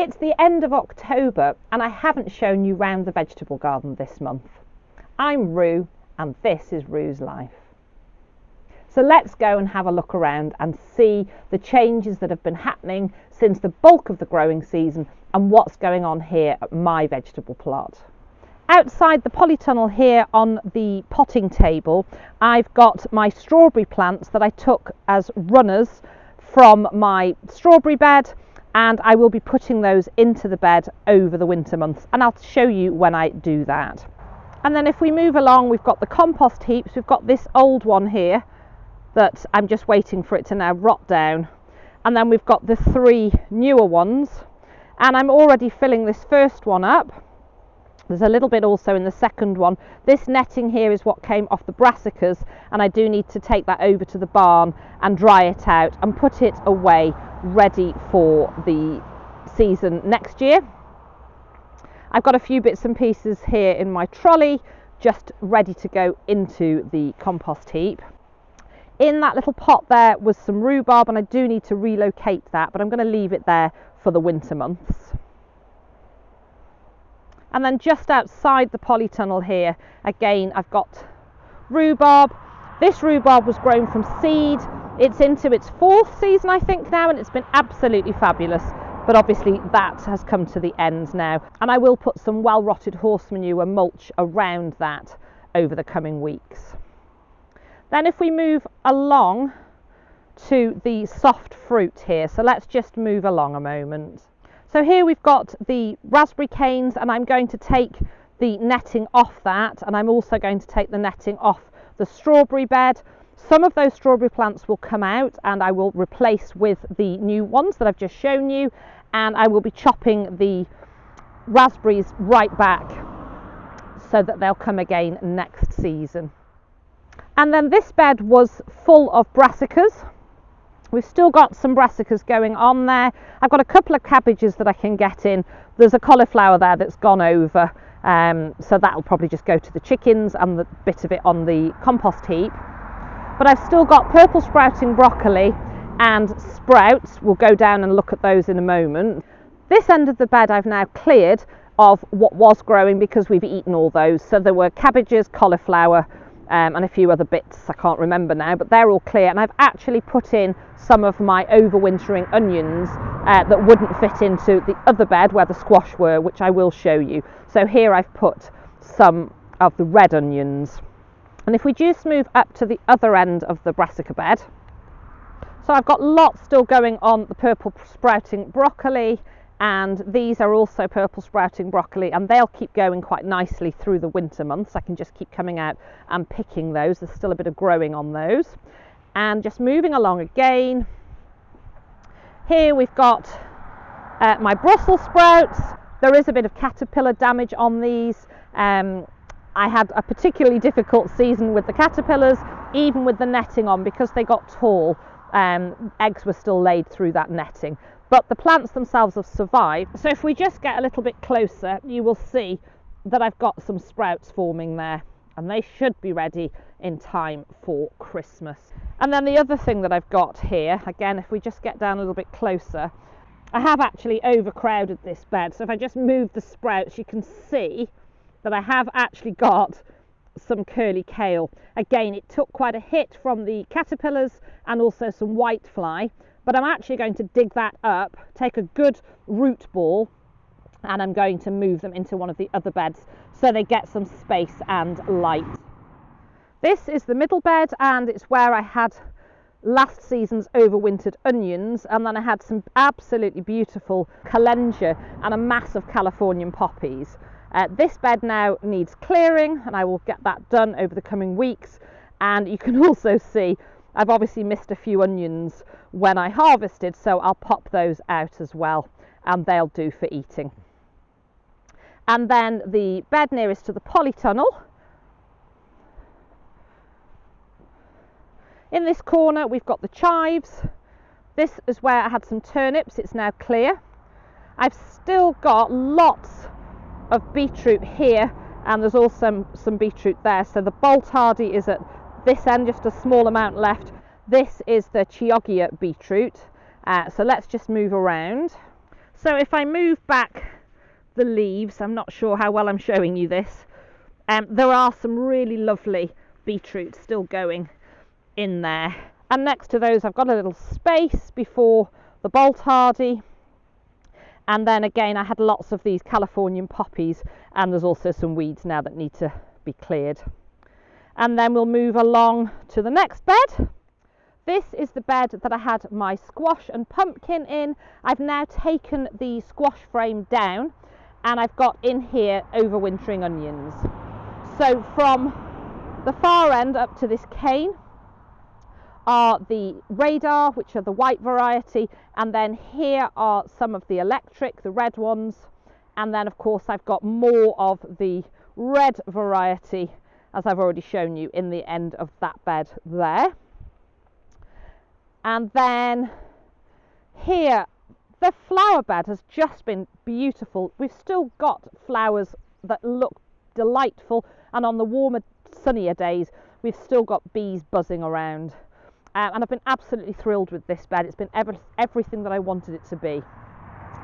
It's the end of October and I haven't shown you round the vegetable garden this month. I'm Rue and this is Rue's Life. So let's go and have a look around and see the changes that have been happening since the bulk of the growing season and what's going on here at my vegetable plot. Outside the polytunnel here on the potting table, I've got my strawberry plants that I took as runners from my strawberry bed, and I will be putting those into the bed over the winter months, and I'll show you when I do that. And then if we move along, we've got the compost heaps. We've got this old one here that I'm just waiting for it to now rot down, and then we've got the 3 newer ones, and I'm already filling this first one up. There's a little bit also in the second one. This netting here is what came off the brassicas, and I do need to take that over to the barn and dry it out and put it away ready for the season next year. I've got a few bits and pieces here in my trolley just ready to go into the compost heap. In that little pot there was some rhubarb, and I do need to relocate that, but I'm going to leave it there for the winter months. And then just outside the polytunnel here, again, I've got rhubarb. This rhubarb was grown from seed. It's into its 4th season, I think, now, and it's been absolutely fabulous. But obviously that has come to the end now. And I will put some well-rotted horse manure mulch around that over the coming weeks. Then if we move along to the soft fruit here, so let's just move along a moment. So here we've got the raspberry canes, and I'm going to take the netting off that, and I'm also going to take the netting off the strawberry bed. Some of those strawberry plants will come out and I will replace with the new ones that I've just shown you, and I will be chopping the raspberries right back so that they'll come again next season. And then this bed was full of brassicas. We've still got some brassicas going on there. I've got a couple of cabbages that I can get in. There's a cauliflower there that's gone over, so that'll probably just go to the chickens and the bit of it on the compost heap. But I've still got purple sprouting broccoli and sprouts. We'll go down and look at those in a moment. This end of the bed I've now cleared of what was growing because we've eaten all those. So there were cabbages, cauliflower, and a few other bits I can't remember now, but they're all clear, and I've actually put in some of my overwintering onions that wouldn't fit into the other bed where the squash were, which I will show you. So here I've put some of the red onions. And if we just move up to the other end of the brassica bed, so I've got lots still going on the purple sprouting broccoli, and these are also purple sprouting broccoli, and they'll keep going quite nicely through the winter months. I can just keep coming out and picking those. There's still a bit of growing on those. And just moving along again, here we've got my Brussels sprouts. There is a bit of caterpillar damage on these. I had a particularly difficult season with the caterpillars, even with the netting on, because they got tall. Eggs were still laid through that netting. But the plants themselves have survived. So if we just get a little bit closer, you will see that I've got some sprouts forming there, and they should be ready in time for Christmas. And then the other thing that I've got here, again, if we just get down a little bit closer, I have actually overcrowded this bed. So if I just move the sprouts, you can see that I have actually got some curly kale. Again, it took quite a hit from the caterpillars and also some whitefly. But I'm actually going to dig that up, take a good root ball, and I'm going to move them into one of the other beds so they get some space and light. This is the middle bed, and it's where I had last season's overwintered onions, and then I had some absolutely beautiful calendula and a mass of Californian poppies. This bed now needs clearing, and I will get that done over the coming weeks. And you can also see I've obviously missed a few onions when I harvested, so I'll pop those out as well, and they'll do for eating. And then the bed nearest to the polytunnel. In this corner we've got the chives. This is where I had some turnips. It's now clear. I've still got lots of beetroot here, and there's also some beetroot there. So the Bolt Hardy is at this end, just a small amount left. This is the Chioggia beetroot. So let's just move around. So if I move back the leaves, I'm not sure how well I'm showing you this, there are some really lovely beetroot still going in there. And next to those I've got a little space before the bolt hardy. And then again I had lots of these Californian poppies, and there's also some weeds now that need to be cleared. And then we'll move along to the next bed. This is the bed that I had my squash and pumpkin in. I've now taken the squash frame down and I've got in here overwintering onions. So from the far end up to this cane are the radar, which are the white variety, and then here are some of the electric, the red ones, and then of course I've got more of the red variety, as I've already shown you, in the end of that bed there. And then here the flower bed has just been beautiful. We've still got flowers that look delightful, and on the warmer, sunnier days we've still got bees buzzing around. And I've been absolutely thrilled with this bed. It's been everything that I wanted it to be.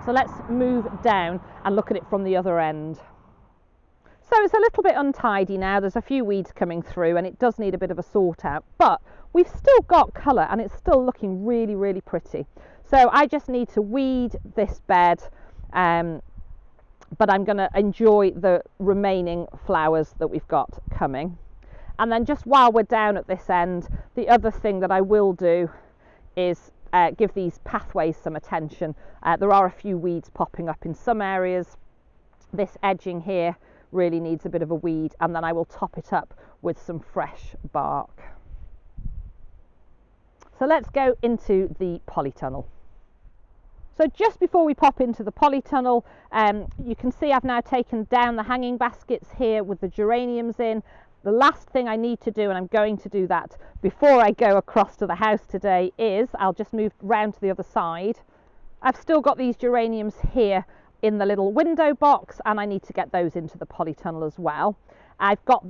So let's move down and look at it from the other end. So it's a little bit untidy now. There's a few weeds coming through and it does need a bit of a sort out, but we've still got colour and it's still looking really, really pretty. So I just need to weed this bed, but I'm going to enjoy the remaining flowers that we've got coming. And then just while we're down at this end, the other thing that I will do is give these pathways some attention. There are a few weeds popping up in some areas. This edging here really needs a bit of a weed, and then I will top it up with some fresh bark. So let's go into the polytunnel. So just before we pop into the polytunnel, you can see I've now taken down the hanging baskets here with the geraniums in. The last thing I need to do, and I'm going to do that before I go across to the house today, is I'll just move round to the other side. I've still got these geraniums here in the little window box, and I need to get those into the polytunnel as well. I've got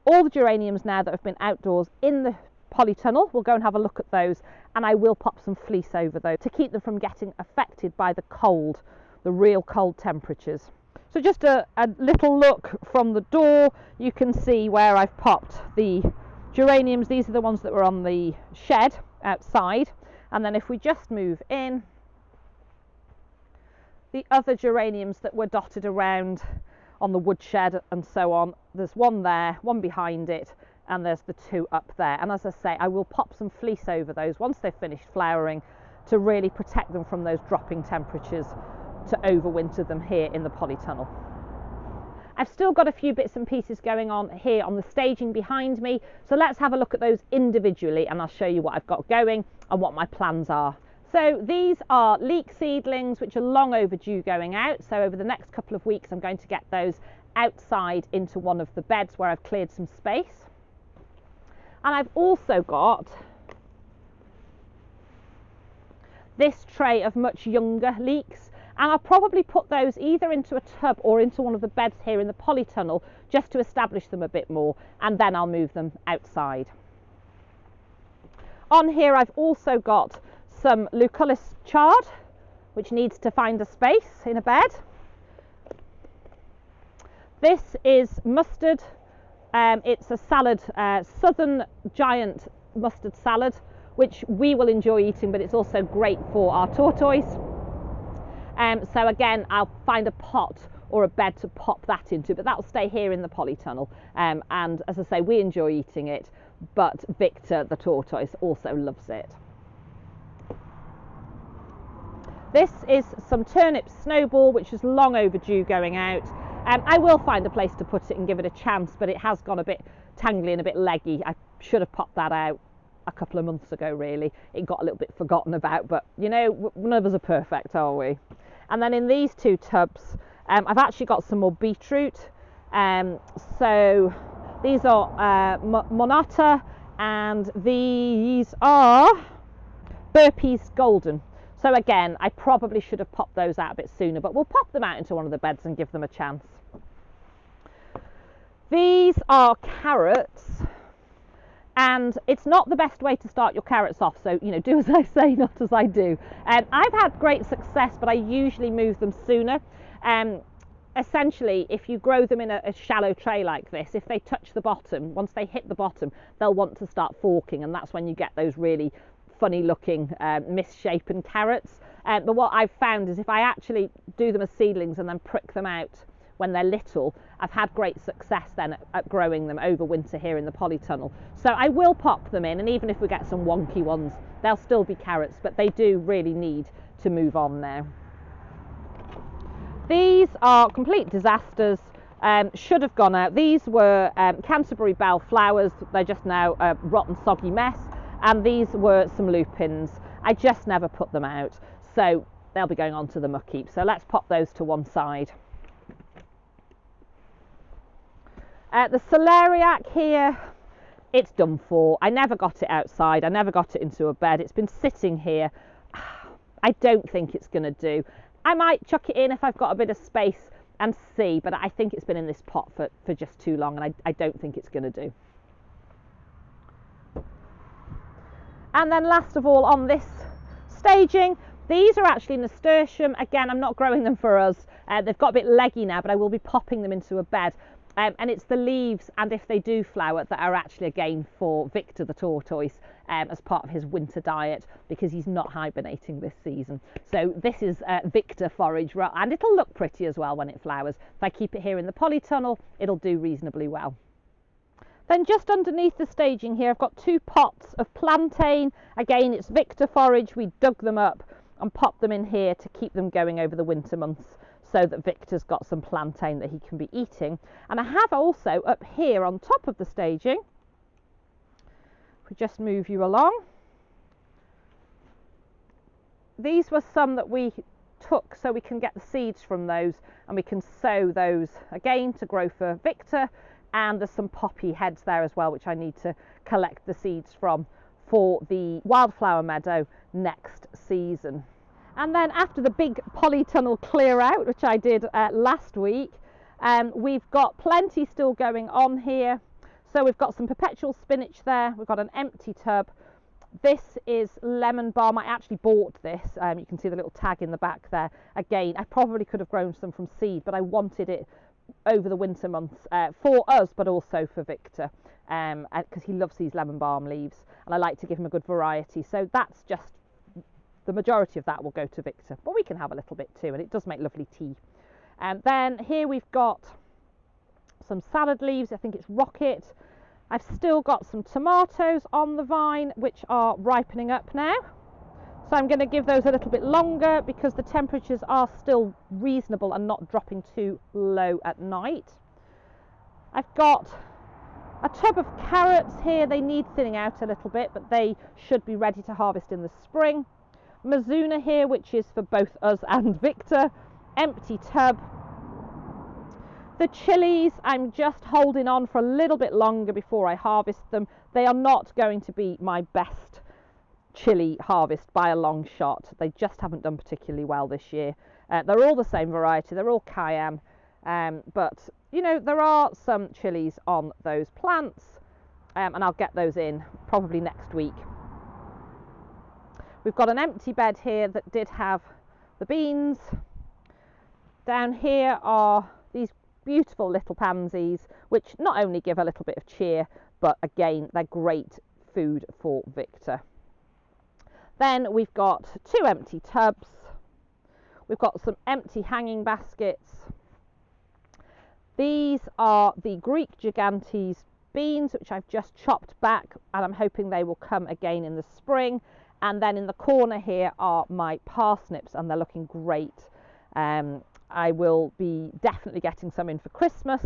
all the geraniums now that have been outdoors in the polytunnel. We'll go and have a look at those, and I will pop some fleece over those to keep them from getting affected by the cold, the real cold temperatures. So just a little look from the door, you can see where I've popped the geraniums. These are the ones that were on the shed outside. And then if we just move in, the other geraniums that were dotted around on the woodshed and so on, there's one there, one behind it, and there's the two up there. And as I say, I will pop some fleece over those once they've finished flowering to really protect them from those dropping temperatures, to overwinter them here in the polytunnel. I've still got a few bits and pieces going on here on the staging behind me, so let's have a look at those individually and I'll show you what I've got going and what my plans are. So these are leek seedlings which are long overdue going out, so over the next couple of weeks I'm going to get those outside into one of the beds where I've cleared some space. And I've also got this tray of much younger leeks, and I'll probably put those either into a tub or into one of the beds here in the polytunnel just to establish them a bit more, and then I'll move them outside. On here I've also got some Lucullus chard which needs to find a space in a bed. This is mustard. It's a salad, southern giant mustard salad, which we will enjoy eating, but it's also great for our tortoise. So again, I'll find a pot or a bed to pop that into, but that'll stay here in the polytunnel. And as I say, we enjoy eating it, but Victor, the tortoise, also loves it. This is some turnip snowball, which is long overdue going out. I will find a place to put it and give it a chance, but it has gone a bit tangly and a bit leggy. I should have popped that out a couple of months ago, really. It got a little bit forgotten about, but you know, none of us are perfect, are we? And then in these two tubs, I've actually got some more beetroot. So these are Monata, and these are Burpees Golden. So again, I probably should have popped those out a bit sooner, but we'll pop them out into one of the beds and give them a chance. These are carrots, And it's not the best way to start your carrots off, so you know, do as I say, not as I do. I've had great success, but I usually move them sooner. Essentially, if you grow them in a shallow tray like this, if they touch the bottom, once they hit the bottom, they'll want to start forking, and that's when you get those really funny looking misshapen carrots. But what I've found is if I actually do them as seedlings and then prick them out when they're little, I've had great success then at growing them over winter here in the polytunnel. So I will pop them in, and even if we get some wonky ones, they'll still be carrots, but they do really need to move on now. These are complete disasters. Should have gone out. These were Canterbury Bell flowers. They're just now a rotten soggy mess, and these were some lupins. I just never put them out, so they'll be going on to the muck heap. So let's pop those to one side. The celeriac here, it's done for. I never got it outside. I never got it into a bed. It's been sitting here. I don't think it's going to do. I might chuck it in if I've got a bit of space and see, but I think it's been in this pot for just too long, and I don't think it's going to do. And then last of all, on this staging, these are actually nasturtium. Again, I'm not growing them for us. They've got a bit leggy now, but I will be popping them into a bed. And it's the leaves, and if they do flower, that are actually again for Victor the tortoise as part of his winter diet, because he's not hibernating this season. So this is Victor forage, and it'll look pretty as well when it flowers. If I keep it here in the polytunnel, it'll do reasonably well. Then just underneath the staging here, I've got 2 pots of plantain. Again, it's Victor forage. We dug them up and popped them in here to keep them going over the winter months, so that Victor's got some plantain that he can be eating. And I have also up here on top of the staging, if we just move you along, these were some that we took so we can get the seeds from those, and we can sow those again to grow for Victor. And there's some poppy heads there as well, which I need to collect the seeds from for the wildflower meadow next season. And then after the big polytunnel clear out, which I did last week, we've got plenty still going on here. So we've got some perpetual spinach there. We've got an empty tub. This is lemon balm. I actually bought this. You can see the little tag in the back there. Again, I probably could have grown some from seed, but I wanted it over the winter months for us, but also for Victor, because he loves these lemon balm leaves, and I like to give him a good variety. So that's just the majority of that will go to Victor, but we can have a little bit too, and it does make lovely tea. And then here we've got some salad leaves. I think it's rocket. I've still got some tomatoes on the vine, which are ripening up now. So I'm going to give those a little bit longer because the temperatures are still reasonable and not dropping too low at night. I've got a tub of carrots here. They need thinning out a little bit, but they should be ready to harvest in the spring. Mizuna here, which is for both us and Victor. Empty tub. The chilies, I'm just holding on for a little bit longer before I harvest them. They are not going to be my best chili harvest by a long shot. They just haven't done particularly well this year. They're all the same variety. They're all cayenne, but you know, there are some chilies on those plants, and I'll get those in probably next week. We've got an empty bed here that did have the beans. Down here are these beautiful little pansies, which not only give a little bit of cheer, but again, they're great food for Victor. Then we've got 2 empty tubs. We've got some empty hanging baskets. These are the Greek Gigantes beans, which I've just chopped back, and I'm hoping they will come again in the spring. And then in the corner here are my parsnips, and they're looking great. I will be definitely getting some in for Christmas,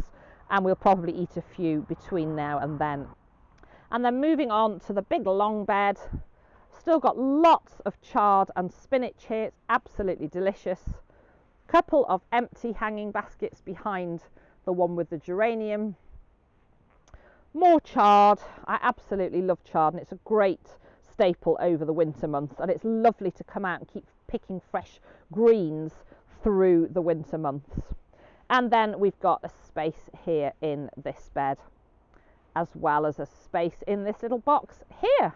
and we'll probably eat a few between now and then. And then moving on to the big long bed. Still got lots of chard and spinach here. It's absolutely delicious. Couple of empty hanging baskets behind the one with the geranium. More chard. I absolutely love chard, and it's a great staple over the winter months, and it's lovely to come out and keep picking fresh greens through the winter months. And then we've got a space here in this bed, as well as a space in this little box here.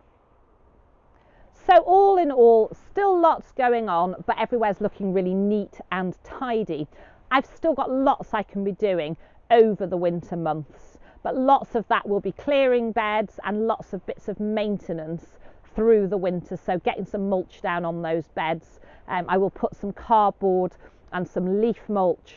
So all in all, still lots going on, but everywhere's looking really neat and tidy. I've still got lots I can be doing over the winter months, but lots of that will be clearing beds and lots of bits of maintenance through the winter, so getting some mulch down on those beds. I will put some cardboard and some leaf mulch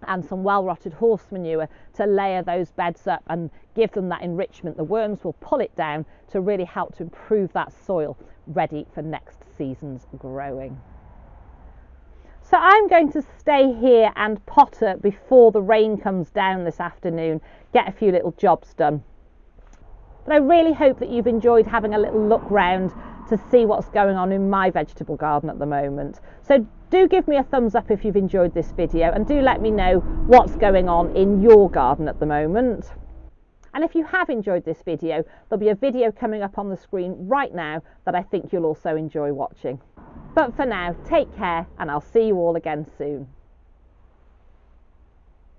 and some well-rotted horse manure to layer those beds up and give them that enrichment. The worms will pull it down to really help to improve that soil ready for next season's growing. So I'm going to stay here and potter before the rain comes down this afternoon, get a few little jobs done. But I really hope that you've enjoyed having a little look round to see what's going on in my vegetable garden at the moment. So do give me a thumbs up if you've enjoyed this video, and do let me know what's going on in your garden at the moment. And if you have enjoyed this video, there'll be a video coming up on the screen right now that I think you'll also enjoy watching. But for now, take care, and I'll see you all again soon.